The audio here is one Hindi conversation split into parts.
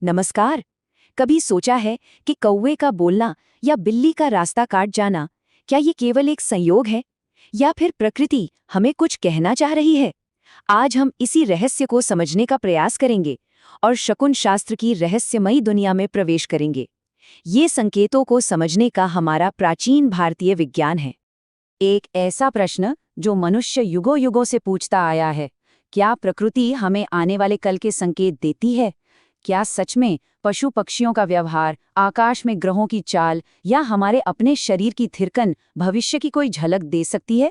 नमस्कार। कभी सोचा है कि कौवे का बोलना या बिल्ली का रास्ता काट जाना, क्या ये केवल एक संयोग है या फिर प्रकृति हमें कुछ कहना चाह रही है? आज हम इसी रहस्य को समझने का प्रयास करेंगे और शकुन शास्त्र की रहस्यमयी दुनिया में प्रवेश करेंगे। ये संकेतों को समझने का हमारा प्राचीन भारतीय विज्ञान है। एक ऐसा प्रश्न जो मनुष्य युगों युगों से पूछता आया है, क्या प्रकृति हमें आने वाले कल के संकेत देती है? क्या सच में पशु पक्षियों का व्यवहार, आकाश में ग्रहों की चाल या हमारे अपने शरीर की थिरकन भविष्य की कोई झलक दे सकती है?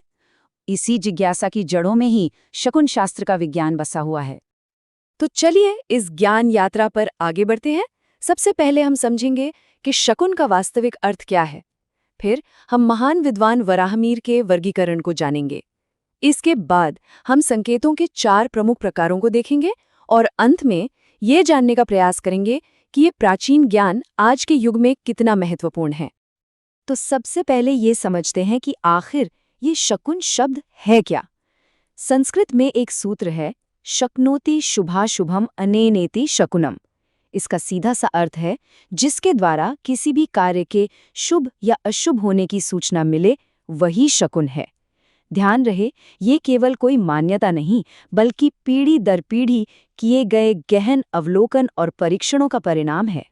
इसी जिज्ञासा की जड़ों में ही शकुन शास्त्र का विज्ञान बसा हुआ है। तो चलिए इस ज्ञान यात्रा पर आगे बढ़ते हैं। सबसे पहले हम समझेंगे कि शकुन का वास्तविक अर्थ क्या है। फिर हम महान विद्वान वराहमिहिर के वर्गीकरण को जानेंगे। इसके बाद हम संकेतों के 4 प्रमुख प्रकारों को देखेंगे और अंत में ये जानने का प्रयास करेंगे कि ये प्राचीन ज्ञान आज के युग में कितना महत्वपूर्ण है। तो सबसे पहले ये समझते हैं कि आखिर ये शकुन शब्द है क्या। संस्कृत में एक सूत्र है, शक्नोति शुभाशुभम अनेनेति शकुनम। इसका सीधा सा अर्थ है, जिसके द्वारा किसी भी कार्य के शुभ या अशुभ होने की सूचना मिले, वही शकुन है। ध्यान रहे, ये केवल कोई मान्यता नहीं, बल्कि पीढ़ी दर पीढ़ी किए गए गहन अवलोकन और परीक्षणों का परिणाम है।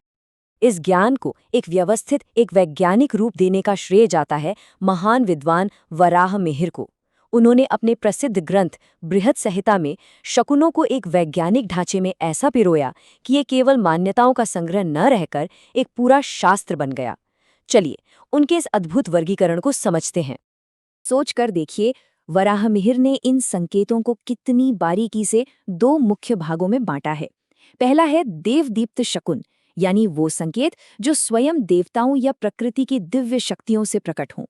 इस ज्ञान को एक व्यवस्थित, एक वैज्ञानिक रूप देने का श्रेय जाता है महान विद्वान वराहमिहिर को। उन्होंने अपने प्रसिद्ध ग्रंथ बृहत संहिता में शकुनों को एक वैज्ञानिक ढांचे में ऐसा पिरोया कि ये केवल मान्यताओं का संग्रह न रहकर एक पूरा शास्त्र बन गया। चलिए उनके इस अद्भुत वर्गीकरण को समझते हैं। सोच कर देखिए, वराहमिहिर ने इन संकेतों को कितनी बारीकी से 2 मुख्य भागों में बांटा है। पहला है देवदीप्त शकुन, यानी वो संकेत जो स्वयं देवताओं या प्रकृति की दिव्य शक्तियों से प्रकट हों।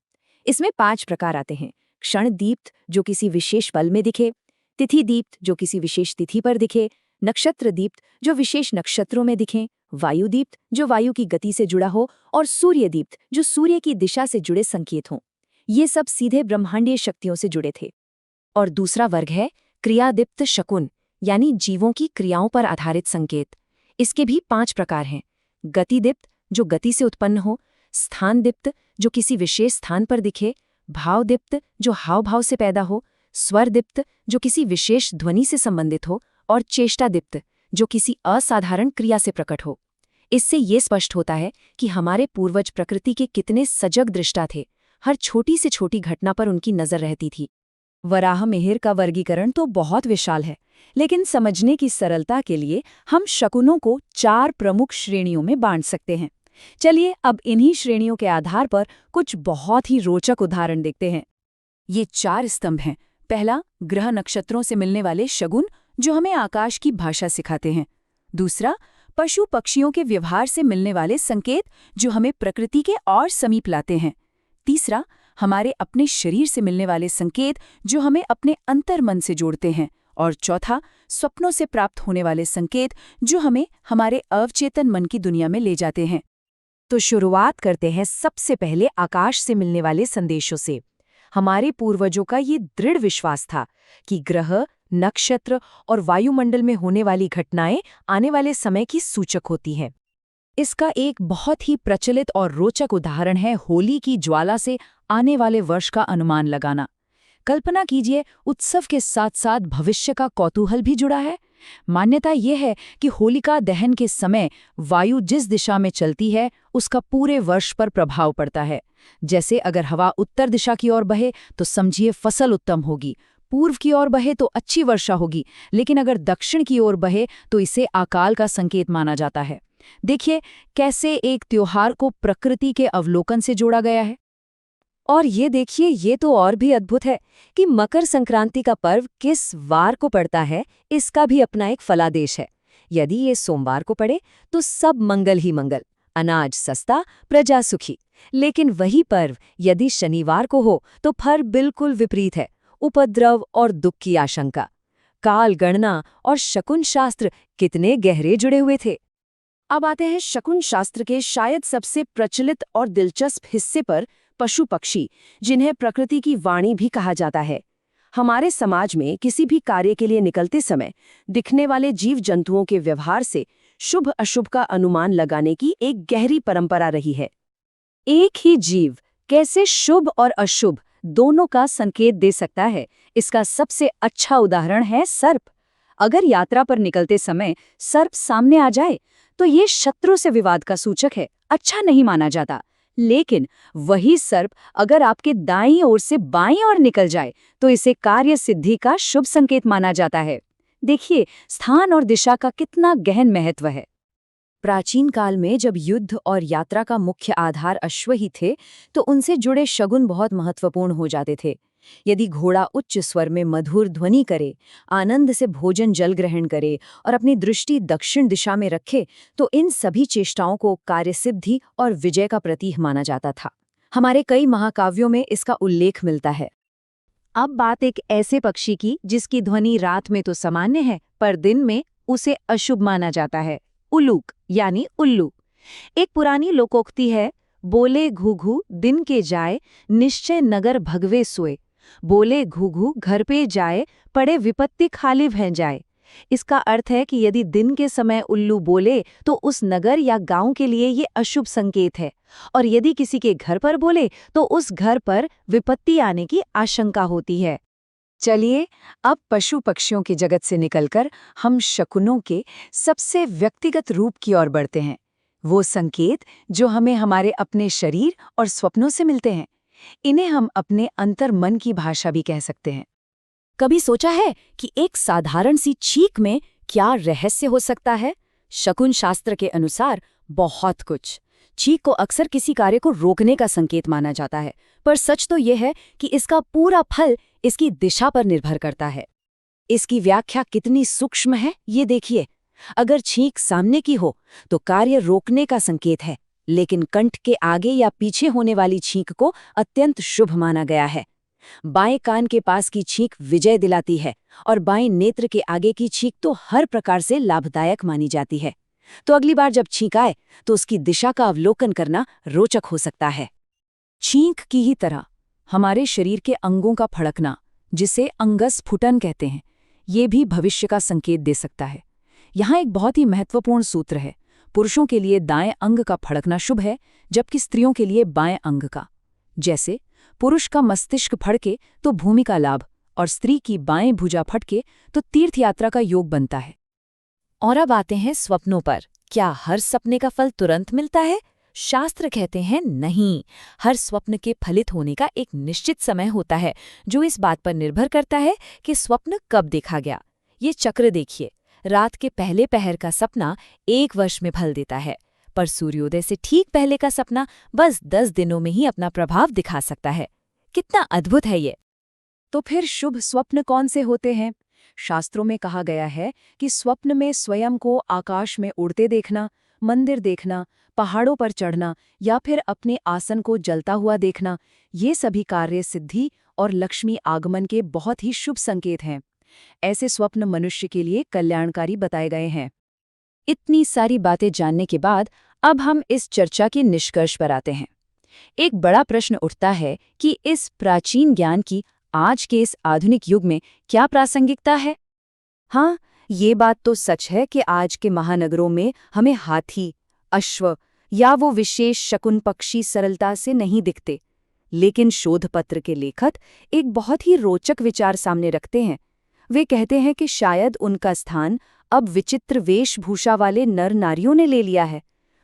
इसमें 5 प्रकार आते हैं। क्षण दीप्त, जो किसी विशेष पल में दिखे; तिथि दीप्त, जो किसी विशेष तिथि पर दिखे; नक्षत्र दीप्त, जो विशेष नक्षत्रों में दिखें; वायु दीप्त, जो वायु की गति से जुड़ा हो; और सूर्य दीप्त, जो सूर्य की दिशा से जुड़े संकेत हों। ये सब सीधे ब्रह्मांडीय शक्तियों से जुड़े थे। और दूसरा वर्ग है क्रियादीप्त शकुन, यानी जीवों की क्रियाओं पर आधारित संकेत। इसके भी 5 प्रकार हैं। गतिदीप्त, जो गति से उत्पन्न हो; स्थानदीप्त, जो किसी विशेष स्थान पर दिखे; भावदीप्त, जो हाव भाव से पैदा हो; स्वरदीप्त, जो किसी विशेष ध्वनि से संबंधित हो; और चेष्टादीप्त, जो किसी असाधारण क्रिया से प्रकट हो। इससे ये स्पष्ट होता है कि हमारे पूर्वज प्रकृति के कितने सजग दृष्टा थे। हर छोटी से छोटी घटना पर उनकी नजर रहती थी। वराहमिहिर का वर्गीकरण तो बहुत विशाल है, लेकिन समझने की सरलता के लिए हम शकुनों को 4 प्रमुख श्रेणियों में बांट सकते हैं। चलिए अब इन्हीं श्रेणियों के आधार पर कुछ बहुत ही रोचक उदाहरण देखते हैं। ये 4 स्तंभ हैं। पहला, ग्रह नक्षत्रों से मिलने वाले शगुन, जो हमें आकाश की भाषा सिखाते हैं। दूसरा, पशु पक्षियों के व्यवहार से मिलने वाले संकेत, जो हमें प्रकृति के और समीप लाते हैं। तीसरा, हमारे अपने शरीर से मिलने वाले संकेत, जो हमें अपने अंतर्मन से जोड़ते हैं। और चौथा, स्वप्नों से प्राप्त होने वाले संकेत, जो हमें हमारे अवचेतन मन की दुनिया में ले जाते हैं। तो शुरुआत करते हैं सबसे पहले आकाश से मिलने वाले संदेशों से। हमारे पूर्वजों का ये दृढ़ विश्वास था कि ग्रह, नक्षत्र और वायुमंडल में होने वाली घटनाएं आने वाले समय की सूचक होती हैं। इसका एक बहुत ही प्रचलित और रोचक उदाहरण है होली की ज्वाला से आने वाले वर्ष का अनुमान लगाना। कल्पना कीजिए, उत्सव के साथ साथ भविष्य का कौतूहल भी जुड़ा है। मान्यता यह है कि होलिका दहन के समय वायु जिस दिशा में चलती है, उसका पूरे वर्ष पर प्रभाव पड़ता है। जैसे अगर हवा उत्तर दिशा की ओर बहे तो समझिए फसल उत्तम होगी, पूर्व की ओर बहे तो अच्छी वर्षा होगी, लेकिन अगर दक्षिण की ओर बहे तो इसे अकाल का संकेत माना जाता है। देखिए कैसे एक त्योहार को प्रकृति के अवलोकन से जोड़ा गया है। और ये देखिए, ये तो और भी अद्भुत है कि मकर संक्रांति का पर्व किस वार को पड़ता है, इसका भी अपना एक फलादेश है। यदि ये सोमवार को पड़े तो सब मंगल ही मंगल, अनाज सस्ता, प्रजा सुखी। लेकिन वही पर्व यदि शनिवार को हो तो फल बिल्कुल विपरीत है, उपद्रव और दुख की आशंका। काल गणना और शकुन शास्त्र कितने गहरे जुड़े हुए थे। अब आते हैं शकुन शास्त्र के शायद सबसे प्रचलित और दिलचस्प हिस्से पर, पशु पक्षी, जिन्हें प्रकृति की वाणी भी कहा जाता है। हमारे समाज में किसी भी कार्य के लिए निकलते समय दिखने वाले जीव जंतुओं के व्यवहार से शुभ अशुभ का अनुमान लगाने की एक गहरी परंपरा रही है। एक ही जीव कैसे शुभ और अशुभ दोनों का संकेत दे सकता है, इसका सबसे अच्छा उदाहरण है सर्प। अगर यात्रा पर निकलते समय सर्प सामने आ जाए तो ये शत्रु से विवाद का सूचक है, अच्छा नहीं माना जाता। लेकिन वही सर्प अगर आपके दाईं ओर से बाईं ओर निकल जाए तो इसे कार्य सिद्धि का शुभ संकेत माना जाता है। देखिए स्थान और दिशा का कितना गहन महत्व है। प्राचीन काल में जब युद्ध और यात्रा का मुख्य आधार अश्व ही थे, तो उनसे जुड़े शगुन बहुत महत्वपूर्ण हो जाते थे। यदि घोड़ा उच्च स्वर में मधुर ध्वनि करे, आनंद से भोजन जल ग्रहण करे और अपनी दृष्टि दक्षिण दिशा में रखे, तो इन सभी चेष्टाओं को कार्यसिद्धि और विजय का प्रतीक माना जाता था। हमारे कई महाकाव्यों में इसका उल्लेख मिलता है। अब बात एक ऐसे पक्षी की जिसकी ध्वनि रात में तो सामान्य है, पर दिन में उसे अशुभ माना जाता है। उलूक यानी उल्लू। एक पुरानी लोकोक्ति है, बोले घूघू दिन के जाए, निश्चय नगर भगवे सोए। बोले घूघू घर पे जाए, पड़े विपत्ति खाली भह जाए। इसका अर्थ है कि यदि दिन के समय उल्लू बोले तो उस नगर या गांव के लिए ये अशुभ संकेत है, और यदि किसी के घर पर बोले तो उस घर पर विपत्ति आने की आशंका होती है। चलिए अब पशु पक्षियों के जगत से निकलकर हम शकुनों के सबसे व्यक्तिगत रूप की ओर बढ़ते हैं। वो संकेत जो हमें हमारे अपने शरीर और स्वप्नों से मिलते हैं। इन्हें हम अपने अंतर्मन की भाषा भी कह सकते हैं। कभी सोचा है कि एक साधारण सी छींक में क्या रहस्य हो सकता है? शकुन शास्त्र के अनुसार बहुत कुछ। छींक को अक्सर किसी कार्य को रोकने का संकेत माना जाता है, पर सच तो यह है कि इसका पूरा फल इसकी दिशा पर निर्भर करता है। इसकी व्याख्या कितनी सूक्ष्म है, ये देखिए। अगर छींक सामने की हो तो कार्य रोकने का संकेत है, लेकिन कंठ के आगे या पीछे होने वाली छींक को अत्यंत शुभ माना गया है। बाएं कान के पास की छींक विजय दिलाती है, और बाएं नेत्र के आगे की छींक तो हर प्रकार से लाभदायक मानी जाती है। तो अगली बार जब छींक आए तो उसकी दिशा का अवलोकन करना रोचक हो सकता है। छींक की ही तरह हमारे शरीर के अंगों का फड़कना, जिसे अंगस्फुटन कहते हैं, ये भी भविष्य का संकेत दे सकता है। यहाँ एक बहुत ही महत्वपूर्ण सूत्र है। पुरुषों के लिए दाएं अंग का फड़कना शुभ है, जबकि स्त्रियों के लिए बाएं अंग का। जैसे पुरुष का मस्तिष्क फड़के तो भूमि का लाभ, और स्त्री की बाएं भुजा फटके तो तीर्थ यात्रा का योग बनता है। और अब आते हैं स्वप्नों पर। क्या हर सपने का फल तुरंत मिलता है? शास्त्र कहते हैं नहीं। हर स्वप्न के फलित होने का एक निश्चित समय होता है, जो इस बात पर निर्भर करता है कि स्वप्न कब देखा गया। ये चक्र देखिए, रात के पहले पहर का सपना 1 वर्ष में फल देता है, पर सूर्योदय से ठीक पहले का सपना बस 10 दिनों में ही अपना प्रभाव दिखा सकता है। कितना अद्भुत है ये। तो फिर शुभ स्वप्न कौन से होते हैं? शास्त्रों में कहा गया है कि स्वप्न में स्वयं को आकाश में उड़ते देखना, मंदिर देखना, पहाड़ों पर चढ़ना या फिर अपने आसन को जलता हुआ देखना, ये सभी कार्य सिद्धि और लक्ष्मी आगमन के बहुत ही शुभ संकेत हैं। ऐसे स्वप्न मनुष्य के लिए कल्याणकारी बताए गए हैं। इतनी सारी बातें जानने के बाद अब हम इस चर्चा के निष्कर्ष पर आते हैं। एक बड़ा प्रश्न उठता है कि इस प्राचीन ज्ञान की आज के इस आधुनिक युग में क्या प्रासंगिकता है? हाँ, ये बात तो सच है कि आज के महानगरों में हमें हाथी, अश्व या वो विशेष शकुन पक्षी सरलता से नहीं दिखते। लेकिन शोधपत्र के लेखक एक बहुत ही रोचक विचार सामने रखते हैं। वे कहते हैं कि शायद उनका स्थान अब विचित्र वेशभूषा वाले नर नारियों ने ले लिया है।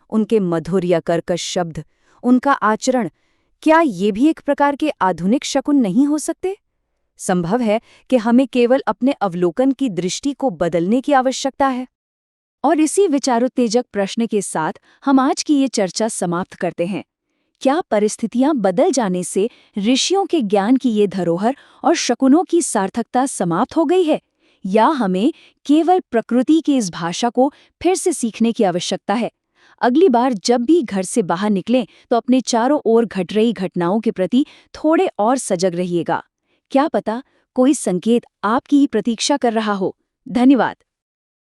उनके मधुर या कर्कश शब्द, उनका आचरण, क्या ये भी एक प्रकार के आधुनिक शकुन नहीं हो सकते? संभव है कि हमें केवल अपने अवलोकन की दृष्टि को बदलने की आवश्यकता है। और इसी विचारोत्तेजक प्रश्न के साथ हम आज की ये चर्चा समाप्त करते हैं। क्या परिस्थितियां बदल जाने से ऋषियों के ज्ञान की ये धरोहर और शकुनों की सार्थकता समाप्त हो गई है, या हमें केवल प्रकृति की इस भाषा को फिर से सीखने की आवश्यकता है? अगली बार जब भी घर से बाहर निकलें तो अपने चारों ओर घट रही घटनाओं के प्रति थोड़े और सजग रहिएगा। क्या पता कोई संकेत आपकी ही प्रतीक्षा कर रहा हो। धन्यवाद।